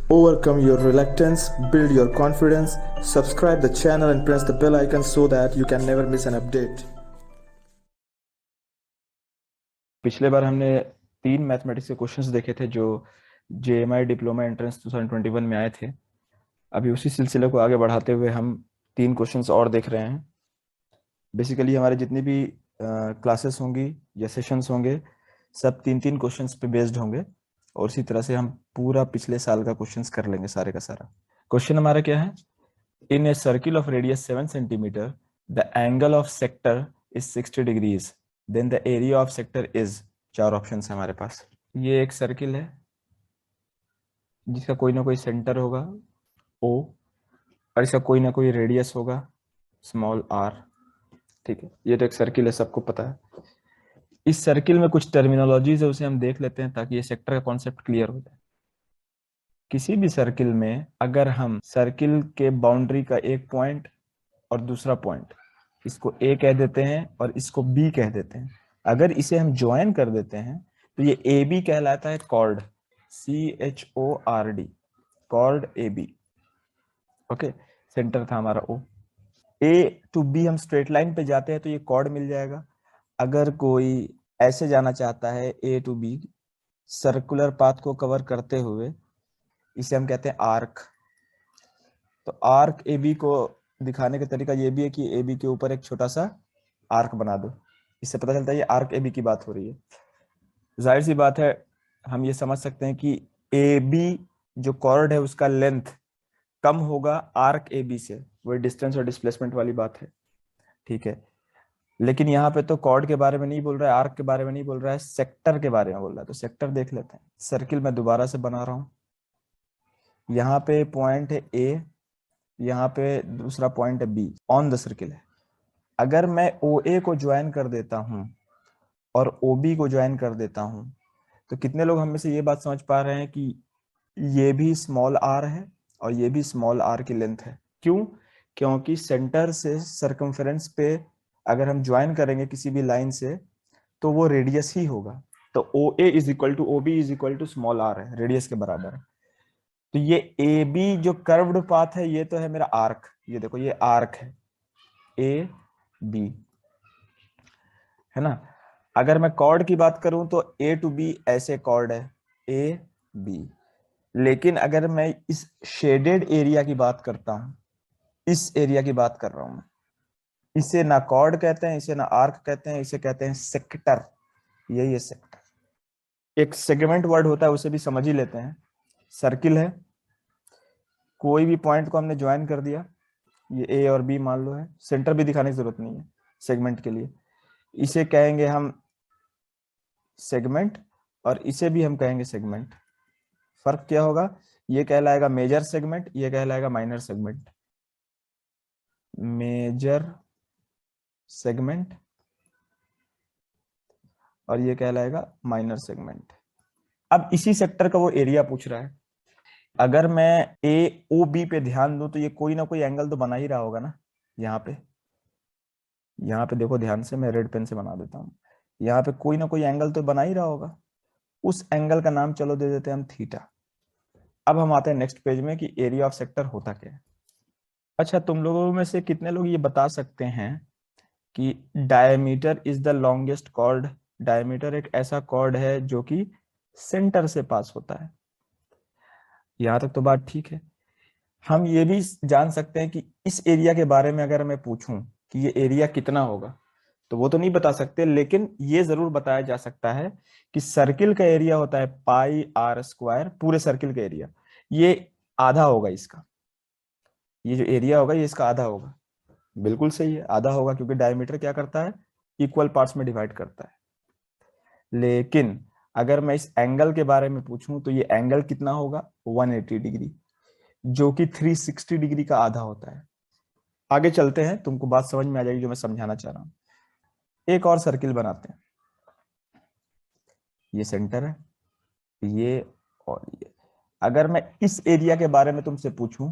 Overcome your reluctance, build your confidence, subscribe the channel and press the bell icon so that you can never miss an update. पिछले बार हमने 3 mathematics के questions देखे थे जो JMI diploma entrance 2021 में आए थे। अभी उसी सिलसिले को आगे बढ़ाते हुए हम 3 क्वेश्चंस और देख रहे हैं। बेसिकली हमारे जितनी भी क्लासेस होंगी या सेशंस होंगे सब 3-3 क्वेश्चंस पे बेस्ड होंगे और इसी तरह से हम पूरा पिछले साल का क्वेश्चंस कर लेंगे सारे का सारा। क्वेश्चन हमारा क्या है? In a circle of radius 7 centimetre the angle of sector is 60 degrees then the area of sector is. 4 option है हमारे पास। ये एक सर्किल है जिसका कोई ना कोई सेंटर होगा O और इसका कोई ना कोई रेडियस होगा स्मॉल r। ठीक है, ये तो एक सर्किल है, सबको पता है। इस सर्किल में कुछ टर्मिनोलॉजीज है, उसे हम देख लेते हैं ताकि ये सेक्टर का कॉन्सेप्ट क्लियर हो जाए। किसी भी सर्किल में अगर हम सर्किल के बाउंड्री का एक पॉइंट और दूसरा पॉइंट, इसको A कह देते हैं और इसको B कह देते हैं, अगर इसे हम ज्वाइन कर देते हैं तो ये AB कहलाता है cord, CHORD, cord AB। Okay, centre था हमारा O। A टू B हम स्ट्रेट लाइन पे जाते हैं तो ये कॉर्ड मिल जाएगा। अगर कोई ऐसे जाना चाहता है A to B circular path को कवर करते हुए, इसे हम कहते हैं आर्क। तो आर्क AB को दिखाने का तरीका ये भी है कि AB के ऊपर एक छोटा सा आर्क बना दो, इससे पता चलता है ये आर्क AB की बात हो रही है। जाहिर सी बात है, हम ये समझ सकते हैं कि AB जो कॉर्ड है उसका लेंथ कम होगा आर्क AB से, वही डिस्टेंस और डिस्प्लेसमेंट वाली बात है। ठीक है, लेकिन यहाँ पे तो कॉर्ड के बारे में नहीं बोल रहा है, आर्क के बारे में नहीं बोल रहा है, सेक्टर के बारे में बोल रहा है। तो सेक्टर देख लेते हैं। सर्किल मैं दोबारा से बना रहा हूँ। यहाँ पे पॉइंट है A, यहाँ पे दूसरा पॉइंट है B, ऑन द सर्किल है। अगर मैं OA को ज्वाइन कर देता हूँ और OB को ज्वाइन कर देता हूँ तो कितने लोग हम में से ये बात समझ पा रहे हैं कि ये भी स्मॉल r है और ये भी स्मॉल r की लेंथ है। क्यों? क्योंकि सेंटर से सरकमफेरेंस पे अगर हम ज्वाइन करेंगे किसी भी लाइन से तो वो रेडियस ही होगा। तो OA is equal to OB is equal to small r है, रेडियस के बराबर है। तो ये AB जो कर्व्ड पाथ है ये तो है मेरा आर्क, ये देखो ये आर्क है AB, है ना। अगर मैं कॉर्ड की बात करूं तो A टू B ऐसे कॉर्ड है AB, लेकिन अगर मैं इस शेडेड एरिया की बात करता हूं, इस एरिया की बात कर रहा हूं मैं, इसे ना कॉर्ड कहते हैं, इसे ना आर्क कहते हैं, इसे कहते हैं सेक्टर। यही है सेक्टर। एक सेगमेंट वर्ड होता है, उसे भी समझ ही लेते हैं। सर्किल है, कोई भी पॉइंट को हमने ज्वाइन कर दिया, ये A और B मान लो है, सेंटर भी दिखाने की जरूरत नहीं है सेगमेंट के लिए। इसे कहेंगे हम सेगमेंट और इसे भी हम कहेंगे सेगमेंट। फर्क क्या होगा? ये कहलाएगा मेजर सेगमेंट, ये कहलाएगा माइनर सेगमेंट। मेजर सेगमेंट और ये कहलाएगा माइनर सेगमेंट। अब इसी सेक्टर का वो एरिया पूछ रहा है। अगर मैं AOB पे ध्यान दूं तो ये कोई ना कोई एंगल तो बना ही रहा होगा ना। यहाँ पे देखो ध्यान से, मैं रेड पेन से बना देता हूँ। यहाँ पे कोई ना कोई एंगल तो बना ही रहा होगा। उस एंगल का नाम चलो दे देते हैं हम थीटा। अब हम आते हैं नेक्स्ट पेज में कि एरिया ऑफ सेक्टर होता क्या है। अच्छा, तुम लोगों में से कितने लोग ये बता सकते हैं कि diameter is the longest chord? Diameter एक ऐसा कॉर्ड है जो कि सेंटर से पास होता है। यहां तक तो बात ठीक है। हम ये भी जान सकते हैं कि इस एरिया के बारे में अगर मैं पूछूं कि ये एरिया कितना होगा तो वो तो नहीं बता सकते, लेकिन ये जरूर बताया जा सकता है कि सर्किल का एरिया होता है पाई आर स्क्वायर, पूरे सर्किल का एरिया। ये आधा होगा इसका, ये जो एरिया होगा ये इसका आधा होगा। बिल्कुल सही है, आधा होगा, क्योंकि डायमीटर क्या करता है? इक्वल पार्ट्स में डिवाइड करता है। लेकिन अगर मैं इस एंगल के बारे में पूछूं तो ये एंगल कितना होगा? 180 डिग्री, जो कि 360 डिग्री का आधा होता है। आगे चलते हैं, तुमको बात समझ में आ जाएगी जो मैं समझाना चाह रहा हूं। एक और सर्किल बनाते हैं। ये सेंटर है, ये और ये। अगर मैं इस एरिया के बारे में तुमसे पूछूं,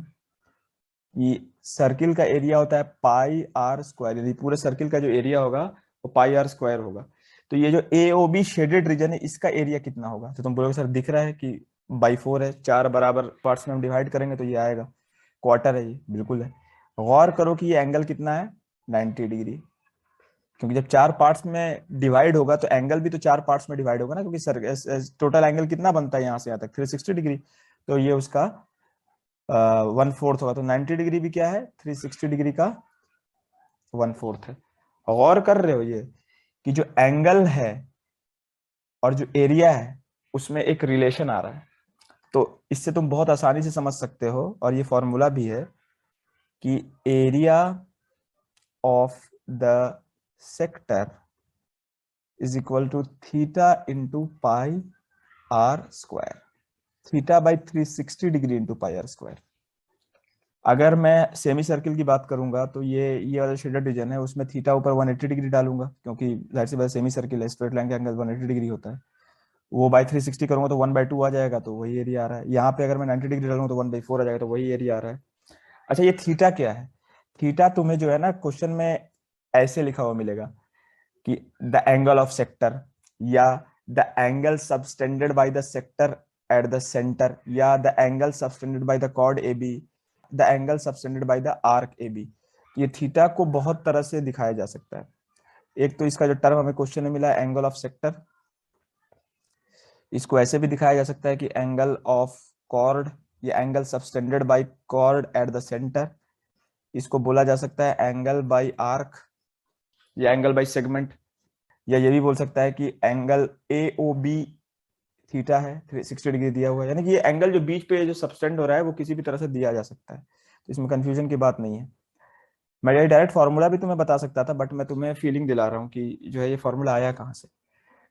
ये सर्किल का एरिया होता है पाई आर स्क्वायर, यदि पूरे सर्किल का जो एरिया होगा वो पाई आर स्क्वायर होगा। तो ये जो AOB शेडेड रीजन है इसका एरिया कितना होगा? तो तुम बोलोगे सर दिख रहा है कि बाई 4 है, 4 बराबर पार्ट्स में हम डिवाइड करेंगे तो ये आएगा, क्वार्टर है ये, बिल्कुल है। गौर करो कि ये एंगल कितना है, 90 डिग्री, क्योंकि जब 4 पार्ट्स में डिवाइड होगा तो एंगल भी तो 4 पार्ट्स में डिवाइड होगा ना, क्योंकि सर टोटल एंगल कितना बनता है यहाँ से यहाँ तक, 360 डिग्री, तो ये उसका 1/4 होगा। तो 90 डिग्री भी क्या है, 360 डिग्री का 1/4 है। गौर कर रहे हो ये कि जो एंगल है और जो एरिया है उसमें एक रिलेशन आ रहा है, तो इससे तुम बहुत आसानी से समझ सकते हो, और ये फॉर्मूला भी है कि area of the sector is equal to theta into pi R square, theta by 360 degree into pi R square. अगर मैं सेमी सर्किल की बात करूंगा तो ये वाला शेडेड रीजन है, उसमें थीटा ऊपर 180 डिग्री डालूंगा, क्योंकि जाहिर सी बात सेमी सर्किल है, स्ट्रेट लाइन का एंगल 180 डिग्री होता है। वो बाई 360 करूंगा तो 1/2 आ जाएगा, तो वही एरिया आ रहा है। यहाँ पे अगर मैं 90 डिग्री डालूंगा तो 1/4 आ जाएगा, तो वही एरिया आ रहा है। अच्छा, ये थीटा क्या है? थीटा तुम्हें जो है ना क्वेश्चन में ऐसे लिखा हुआ मिलेगा कि द एंगल ऑफ सेक्टर, या the angle subtended by the sector at the centre, या the angle subtended by the chord A B, the angle subtended by the arc A B. ये थीटा को बहुत तरह से दिखाया जा सकता है। एक तो इसका जो टर्म हमें क्वेश्चन में मिला है एंगल ऑफ सेक्टर, इसको ऐसे भी दिखाया जा सकता है कि एंगल ऑफ कॉर्ड, या angle subtended by chord at the centre, इसको बोला जा सकता है एंगल बाय आर्क या एंगल बाय सेगमेंट, या ये भी बोल सकता है कि angle A O B theta है, 360 डिग्री दिया हुआ है, यानी कि ये एंगल जो बीच पे जो सबटेंड हो रहा है वो किसी भी तरह से दिया जा सकता है, तो इसमें कंफ्यूजन की बात नहीं है। मैं ये डायरेक्ट फॉर्मूला भी तुम्हें बता सकता था, बट मैं तुम्हें फीलिंग दिला रहा हूँ कि जो है ये फॉर्मूला आया कहाँ से,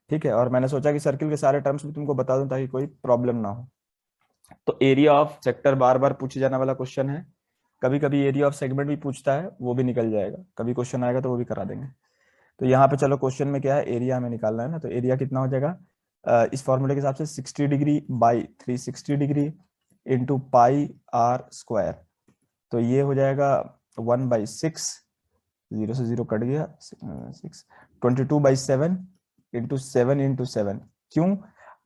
ठीक है। और मैंने सोचा कि सर्किल के सारे टर्म्स भी तुमको बता दूं ताकि कोई प्रॉब्लम ना हो। तो एरिया ऑफ सेक्टर बार बार पूछे जाने वाला क्वेश्चन है, कभी कभी एरिया ऑफ सेगमेंट भी पूछता है, वो भी निकल जाएगा, कभी क्वेश्चन आएगा तो वो भी करा देंगे। तो यहाँ पे चलो क्वेश्चन में क्या है, एरिया हमें निकालना है ना, तो एरिया कितना हो जाएगा, इस फॉर्मूले के हिसाब से 60 degree by 360 degree into pi R square, तो ये हो जाएगा 1/6, 0 से 0 कट गया, 6, 22/7 इंटू 7 इंटू 7। क्यों?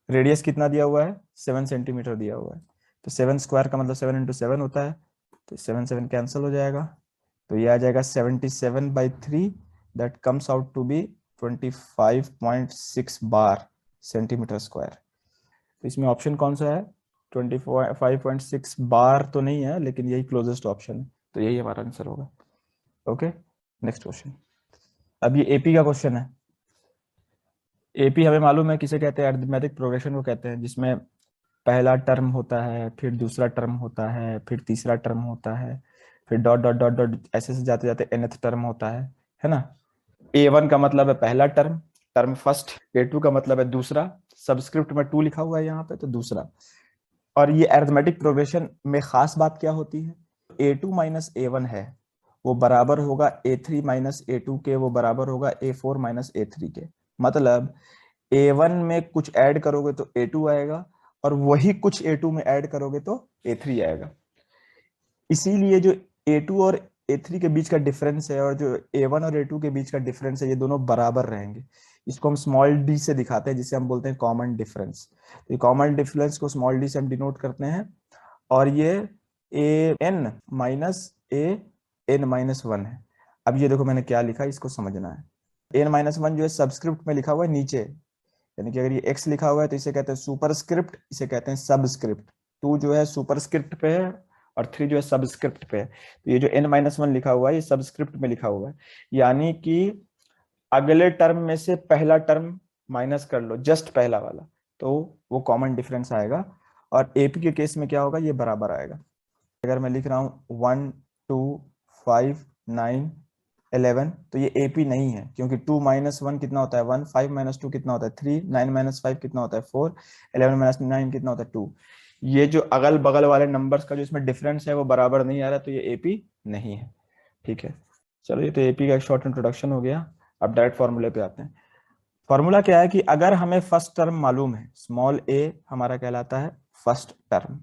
रेडियस कितना दिया हुआ है, 7 सेंटीमीटर दिया हुआ है, तो 7 स्क्वायर का मतलब 7 इंटू 7 होता है, तो 7 7 कैंसिल हो जाएगा, तो ये आ जाएगा 77/3, that comes out to be 25.6 bar centimetre square. तो इसमें ऑप्शन कौन सा है, 25.6 बार तो नहीं है, लेकिन यही क्लोजेस्ट ऑप्शन है, तो यही हमारा आंसर होगा। Okay, next question. अब ये एपी का क्वेश्चन है। एपी हमें मालूम है किसे कहते हैं, अरिथमेटिक प्रोग्रेशन को कहते हैं, जिसमें पहला टर्म होता है, फिर दूसरा टर्म होता है, फिर तीसरा टर्म होता है, फिर डॉट डॉट डॉट डॉट ऐसे से जाते जाते nth टर्म होता है ना। A1 का मतलब है पहला टर्म, टर्म फर्स्ट, A2 का मतलब है दूसरा, सबस्क्रिप्ट में 2 लिखा हुआ है यहाँ पे, तो दूसरा। और ये अरिथमेटिक प्रोग्रेशन में खास बात क्या होती है, A2 माइनस A1 है वो बराबर होगा A3 माइनस A2 के, वो बराबर होगा A4 माइनस A3 के। मतलब A1 में कुछ ऐड करोगे तो A2 आएगा, और वही कुछ A2 में ऐड करोगे तो A3 आएगा। इसीलिए जो A2 और A3 के बीच का डिफरेंस है, और जो A1 और A2 के बीच का डिफरेंस है, ये दोनों बराबर रहेंगे। इसको हम स्मॉल डी से दिखाते हैं, जिसे हम बोलते हैं कॉमन डिफरेंस। तो कॉमन डिफरेंस को स्मॉल डी से हम डिनोट करते हैं, और ये AN माइनस AN-1 है। अब ये देखो मैंने क्या लिखा, इसको समझना है। AN-1 जो है सबस्क्रिप्ट में लिखा हुआ है नीचे, यानी कि अगर ये x लिखा हुआ है तो इसे कहते हैं सुपरस्क्रिप्ट, इसे कहते हैं सबस्क्रिप्ट। 2 जो है सुपरस्क्रिप्ट पे है और 3 जो है सबस्क्रिप्ट पे है। तो ये जो n-1 लिखा हुआ है ये सबस्क्रिप्ट में लिखा हुआ है, यानी कि अगले टर्म में से पहला टर्म माइनस कर लो, जस्ट पहला वाला, तो वो कॉमन डिफरेंस आएगा। और एपी के केस में क्या होगा, ये बराबर आएगा। अगर मैं लिख रहा हूँ 1 2 5 9 11, तो ये एपी नहीं है, क्योंकि 2 माइनस 1 कितना होता है 1, 5 माइनस 2 कितना होता है 3, 9 माइनस 5 कितना होता है 4, 11 माइनस 9 कितना होता है 2। ये जो अगल बगल वाले नंबर्स का जो इसमें डिफरेंस है वो बराबर नहीं आ रहा, तो ये एपी नहीं है, ठीक है। चलो, ये तो एपी का एक शॉर्ट इंट्रोडक्शन हो गया। अब डायरेक्ट फॉर्मूले पे आते हैं। फॉर्मूला क्या है कि अगर हमें फर्स्ट टर्म मालूम है, स्मॉल ए हमारा कहलाता है फर्स्ट टर्म,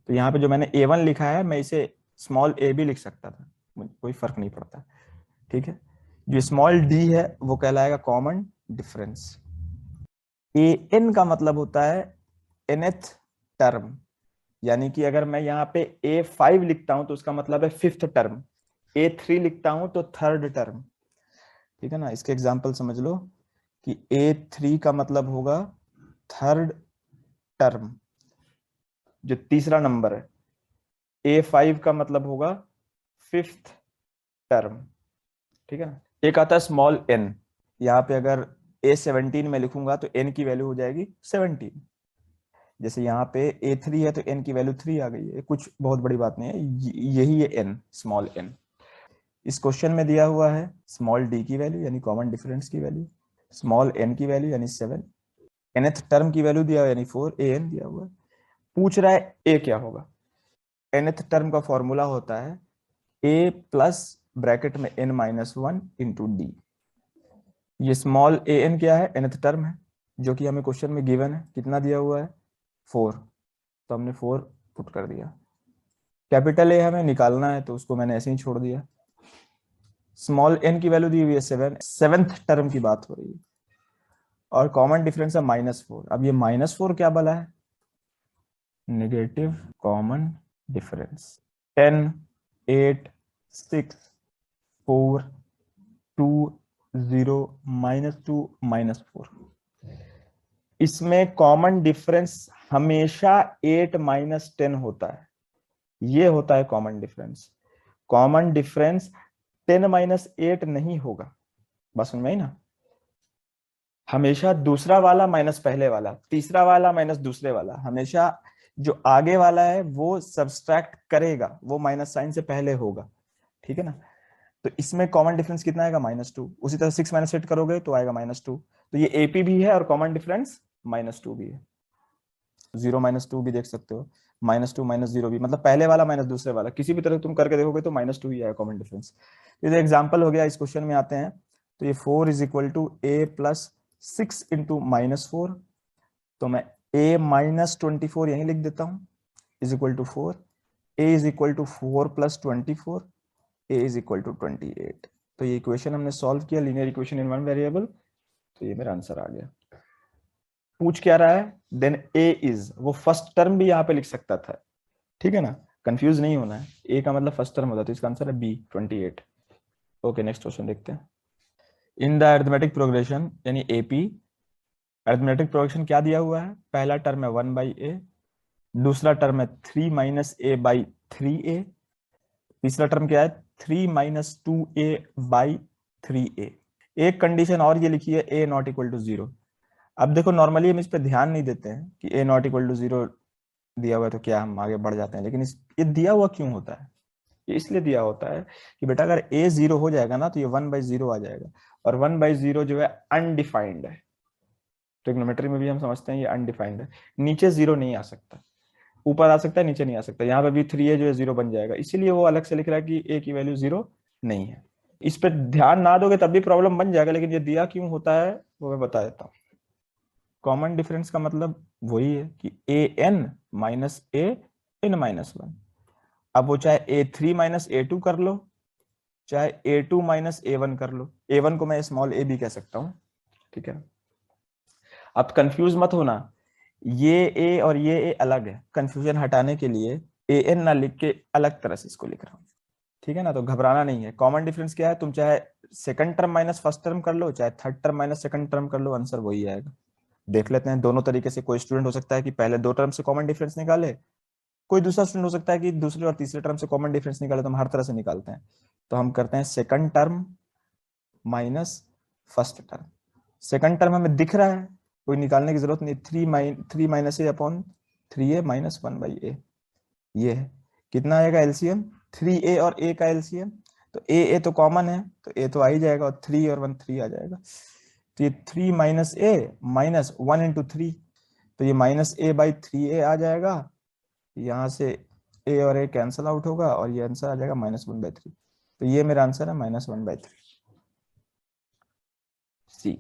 तो यहाँ पे जो मैंने A1 लिखा है मैं इसे स्मॉल a भी लिख सकता था, कोई फर्क नहीं पड़ता, ठीक है। जो स्मॉल d है वो कहलाएगा कॉमन डिफरेंस। ए एन का मतलब होता है nth टर्म, यानी कि अगर मैं यहाँ पे A5 लिखता हूं तो उसका मतलब है फिफ्थ टर्म, A3 लिखता हूं तो थर्ड टर्म। ठीक है ना, इसके एग्जाम्पल समझ लो कि A3 का मतलब होगा थर्ड टर्म, जो तीसरा नंबर है। A5 का मतलब होगा फिफ्थ टर्म। ठीक है ना। एक आता है स्मॉल n, यहाँ पे अगर A17 में लिखूंगा तो n की वैल्यू हो जाएगी 17। जैसे यहाँ पे A3 है तो n की वैल्यू 3 आ गई है, कुछ बहुत बड़ी बात नहीं है, यही है n, स्मॉल n। इस क्वेश्चन में दिया हुआ है स्मॉल d की वैल्यू यानी कॉमन डिफरेंस की वैल्यू, स्मॉल n की वैल्यू यानी 7, nth टर्म की वैल्यू दिया हुआ यानी 4, an दिया हुआ है। पूछ रहा है a क्या होगा। nth टर्म का फॉर्मूला होता है a प्लस ब्रैकेट में n माइनस 1 इंटू डी। ये स्मॉल ए एन क्या है, nth टर्म है, जो कि हमें क्वेश्चन में गिवन है, कितना दिया हुआ है 4, तो हमने 4 पुट कर दिया। कैपिटल ए हमें निकालना है तो उसको मैंने ऐसे ही छोड़ दिया। स्मॉल एन की वैल्यू दी हुई है 7, सेवेंथ टर्म की बात हो रही है, और कॉमन डिफरेंस है -4। अब ये -4 क्या बला है, नेगेटिव कॉमन डिफरेंस। 10, 8, 6, 4, 2, 0, -2, -4। इसमें कॉमन डिफरेंस हमेशा 8 माइनस 10 होता है, ये होता है common difference. Common difference 10 minus 8 नहीं होगा, बस समझ में आई ना। हमेशा दूसरा वाला माइनस पहले वाला, तीसरा वाला माइनस दूसरे वाला, हमेशा जो आगे वाला है वो सब्सट्रैक्ट करेगा, वो माइनस साइन से पहले होगा। ठीक है ना। तो इसमें कॉमन डिफरेंस कितना आएगा, -2। उसी तरह 6 माइनस 8 करोगे तो आएगा -2। तो ये एपी भी है और कॉमन डिफरेंस -2 भी है। 0 -2 भी देख सकते हो, -2 -0 भी, मतलब पहले वाला माइनस दूसरे वाला, किसी भी तरह तुम करके देखोगे तो -2 ही आएगा कॉमन डिफरेंस। ये एग्जाम्पल हो गया। इस क्वेश्चन में आते हैं तो ये 4 is equal to A plus 6 into -4, तो मैं a माइनस 24 यहीं लिख देता हूं, is equal to 4, a is equal to 4 plus 24, a is equal to 28। तो ये इक्वेशन हमने सॉल्व किया, linear equation in one variable, तो ये मेरा आंसर आ गया। पूछ क्या रहा है, देन a इज, वो फर्स्ट टर्म भी यहाँ पे लिख सकता था। ठीक है ना, कंफ्यूज नहीं होना है, a का मतलब फर्स्ट टर्म होता है, तो इसका आंसर है b, 28। ओके, नेक्स्ट क्वेश्चन देखते हैं। इन द अरिथमेटिक प्रोग्रेशन यानी एपी, अरिथमेटिक प्रोग्रेशन क्या दिया हुआ है, पहला टर्म है 1/a, दूसरा टर्म है 3 माइनस ए बाई 3a, तीसरा टर्म क्या है 3 माइनस 2a बाई 3a। एक कंडीशन और ये लिखी है a नॉट इक्वल टू 0। अब देखो नॉर्मली हम इस पे ध्यान नहीं देते हैं कि a नॉट इक्वल टू 0 दिया हुआ है तो क्या हम आगे बढ़ जाते हैं, लेकिन ये दिया हुआ क्यों होता है, ये इसलिए दिया होता है कि बेटा अगर a 0 हो जाएगा ना तो ये 1/0 आ जाएगा, और 1/0 जो है अनडिफाइंड है। ट्रिग्नोमेट्री में भी हम समझते हैं ये अनडिफाइंड है, नीचे 0 नहीं आ सकता, ऊपर आ सकता है नीचे नहीं आ सकता। यहाँ पे भी 3a जो है 0 बन जाएगा, इसीलिए वो अलग से लिख रहा है कि a की वैल्यू 0 नहीं है। इस पे ध्यान ना दोगे तब भी प्रॉब्लम बन जाएगा, लेकिन ये दिया क्यों होता है वो मैं बता देता हूँ। कॉमन डिफरेंस का मतलब वही है कि A N minus A N minus 1। अब वो चाहे a3 माइनस a2 कर लो, चाहे a2 माइनस a1 कर लो, a1 को मैं स्मॉल a भी कह सकता हूँ। ठीक है, अब कंफ्यूज मत होना, ये ए और ये ए अलग है, कंफ्यूजन हटाने के लिए ए एन ना लिख के अलग तरह से इसको लिख रहा हूँ। ठीक है ना, तो घबराना नहीं है। कॉमन डिफरेंस क्या है, तुम चाहे second term minus first term कर लो, चाहे third term minus second term कर लो, आंसर वही आएगा। देख लेते हैं दोनों तरीके से। कोई स्टूडेंट हो सकता है कि पहले दो टर्म से कॉमन डिफरेंस निकाले, कोई दूसरा स्टूडेंट हो सकता है कि दूसरे और तीसरे टर्म से कॉमन डिफरेंस निकाले, तो हम हर तरह से निकालते हैं। तो हम करते हैं second term minus first term. Second term हमें दिख रहा है, कोई निकालने की जरूरत नहीं, 3 माइनस ए अपॉन 3a माइनस 1/a, ये है। कितना आएगा एलसीएम, 3a और a का एलसीएम, तो a तो कॉमन है तो a तो आ ही जाएगा, और 3 और 1 3 आ जाएगा। तो ये 3 माइनस ए माइनस 1 इंटू 3, तो ये -a/3a आ जाएगा। यहाँ से a और a कैंसल आउट होगा और ये आंसर आ जाएगा -1/3। तो ये मेरा आंसर है -1/3 सी।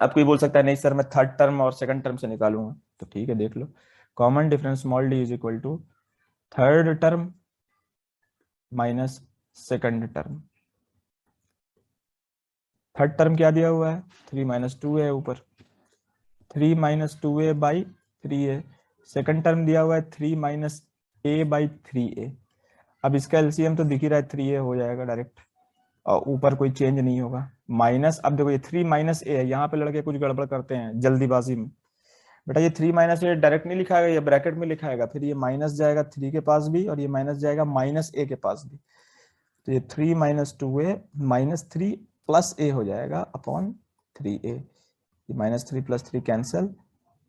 अब कोई बोल सकता है नहीं सर मैं थर्ड टर्म और सेकंड टर्म से निकालूंगा, तो ठीक है देख लो। Common difference small d is equal to third term minus second term. Third term क्या दिया हुआ है, 3 - 2 है ऊपर, 3 minus 2a by 3a। Second term दिया हुआ है 3 माइनस a बाई 3a। अब इसका एलसीएम तो दिख ही रहा है 3a हो जाएगा डायरेक्ट, और ऊपर कोई चेंज नहीं होगा। माइनस, अब देखो ये 3 माइनस a है, यहाँ पे लड़के कुछ गड़बड़ करते हैं जल्दीबाजी में। बेटा ये 3 माइनस ए डायरेक्ट नहीं लिखाएगा, ये ब्रैकेट में लिखाएगा, फिर ये माइनस जाएगा 3 के पास भी, और ये माइनस जाएगा माइनस ए के पास भी। तो ये 3 माइनस 2a माइनस 3 प्लस ए हो जाएगा अपॉन 3a। ये माइनस 3 प्लस 3 कैंसिल,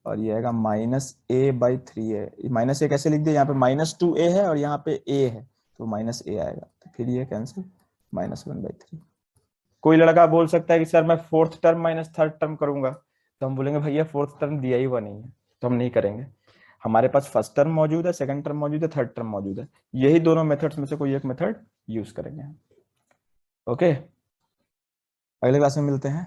और ये आएगा माइनस ए बाई 3a। ये माइनस ए कैसे लिख दिया, यहाँ पे माइनस 2a है और यहाँ पे a है, तो माइनस ए आएगा, तो फिर ये कैंसिल, माइनस 1/3। कोई लड़का बोल सकता है कि सर मैं fourth term minus third term करूंगा, तो हम बोलेंगे भैया फोर्थ टर्म दिया ही हुआ नहीं है, तो हम नहीं करेंगे। हमारे पास फर्स्ट टर्म मौजूद है, सेकंड टर्म मौजूद है, थर्ड टर्म मौजूद है, यही दोनों मेथड्स में से कोई एक मेथड यूज करेंगे। ओके, अगले क्लास में मिलते हैं।